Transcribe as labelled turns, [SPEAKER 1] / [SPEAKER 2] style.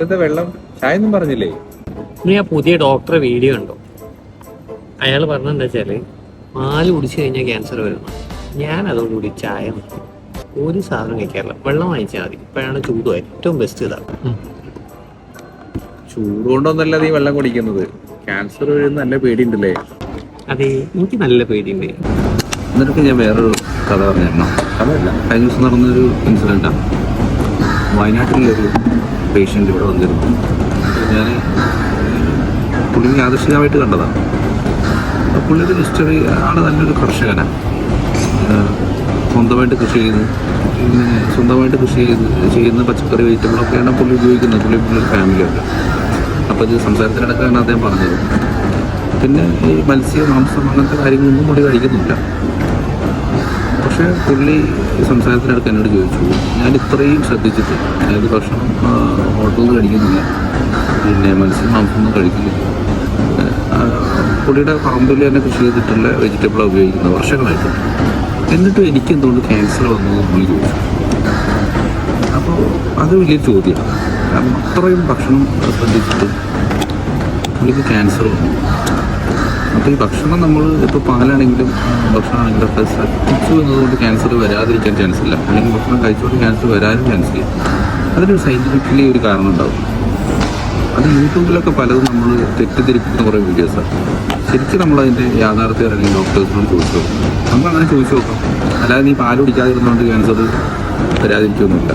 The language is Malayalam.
[SPEAKER 1] എന്താ വെള്ളം ചായ ഒന്നും പറഞ്ഞില്ലേ?
[SPEAKER 2] നീ ആ പുതിയ ഡോക്ടറെ വീഡിയോ ഉണ്ടോ? അയാൾ പറഞ്ഞെന്താ വെച്ചാല് പാല് കുടിച്ചു കഴിഞ്ഞാൽ ക്യാൻസർ വരുന്നു. ഞാൻ അതോടുകൂടി ചായ നിർത്തി. ഒരു സാധനം കഴിക്കാറില്ല, വെള്ളം വാങ്ങിച്ചാൽ മതി. ഇപ്പോഴാണ് ചൂട് ഏറ്റവും ബെസ്റ്റ് ഇതാണ്.
[SPEAKER 1] ചൂട് കൊണ്ടൊന്നല്ല നീ വെള്ളം കുടിക്കുന്നത്, ക്യാൻസർ വരുന്ന നല്ല പേടിയുണ്ടല്ലേ?
[SPEAKER 2] അതെ, എനിക്ക് നല്ല പേടിയുണ്ട്.
[SPEAKER 3] എന്നിട്ട് ഞാൻ വേറൊരു കഥ പറഞ്ഞിരുന്നു.
[SPEAKER 1] അതല്ല,
[SPEAKER 3] കഴിഞ്ഞ ദിവസം നടന്നൊരു ഇൻസിഡൻറ്റാണ്. വയനാട്ടിലൊരു പേഷ്യൻ്റ് ഇവിടെ വന്നിരുന്നു. ഞാൻ പുള്ളി യാദൃശ്ചികമായിട്ട് കണ്ടതാണ്. പുള്ളിയുടെ ഹിസ്റ്ററി, ആൾ നല്ലൊരു കർഷകനാണ്. സ്വന്തമായിട്ട് കൃഷി ചെയ്യുന്ന പച്ചക്കറി വെജിറ്റബിളൊക്കെയാണ് പുള്ളി ഉപയോഗിക്കുന്നത്. പുള്ളിയുടെ ഫാമിലിയുണ്ട്. അപ്പോൾ ഇത് സംസാരത്തിനിടക്കാണ് അദ്ദേഹം പറഞ്ഞത്. പിന്നെ ഈ മത്സ്യം, മാംസം അങ്ങനത്തെ കാര്യങ്ങളൊന്നും പുള്ളി കഴിക്കുന്നില്ല. പക്ഷേ പുള്ളി സംസാരത്തിനിടയ്ക്ക് എന്നോട് ചോദിച്ചു, ഞാൻ ഇത്രയും ശ്രദ്ധിച്ചിട്ട്, അതായത് ഭക്ഷണം ഹോട്ടലിൽ കഴിക്കുന്നില്ല, പിന്നെ മത്സ്യം, മാംസമൊന്നും കഴിക്കുന്നില്ല, പുള്ളിയുടെ പറമ്പിൽ തന്നെ കൃഷി ചെയ്തിട്ടുള്ള വെജിറ്റബിളാണ് ഉപയോഗിക്കുന്നത് വർഷങ്ങളായിട്ട്, എന്നിട്ടും എനിക്ക് എന്തുകൊണ്ട് ക്യാൻസർ വന്നത് പുള്ളി ചോദിച്ചു. അപ്പോൾ അത് വലിയൊരു ചോദ്യമാണ്. കാരണം അത്രയും ഭക്ഷണം ശ്രദ്ധിച്ചിട്ട് പുള്ളിക്ക് ക്യാൻസർ വന്നു. അപ്പോൾ ഈ ഭക്ഷണം നമ്മൾ ഇപ്പോൾ പാലാണെങ്കിലും ഭക്ഷണമാണെങ്കിലും ഒക്കെ ശ്രദ്ധിച്ചു എന്നതുകൊണ്ട് ക്യാൻസർ വരാതിരിക്കാൻ ചാൻസ് ഇല്ല, അല്ലെങ്കിൽ ഭക്ഷണം കഴിച്ചുകൊണ്ട് ക്യാൻസർ വരാനും ചാൻസ് ഇല്ല. അതിനൊരു സയൻറ്റിഫിക്കലി ഒരു കാരണം ഉണ്ടാവും. അത് യൂട്യൂബിലൊക്കെ പലതും നമ്മൾ തെറ്റിദ്ധരിപ്പിക്കുന്ന കുറേ വീഡിയോസാണ്. ശരിക്കും നമ്മളതിൻ്റെ യാഥാർത്ഥ്യം അല്ലെങ്കിൽ ഡോക്ടേഴ്സിനോട് ചോദിച്ചു നോക്കും. നമ്മളങ്ങനെ ചോദിച്ചു നോക്കാം. അല്ലാതെ നീ പാൽ കുടിക്കാതിരുന്നുകൊണ്ട് ക്യാൻസർ വരാതിരിക്കുമൊന്നുമില്ല.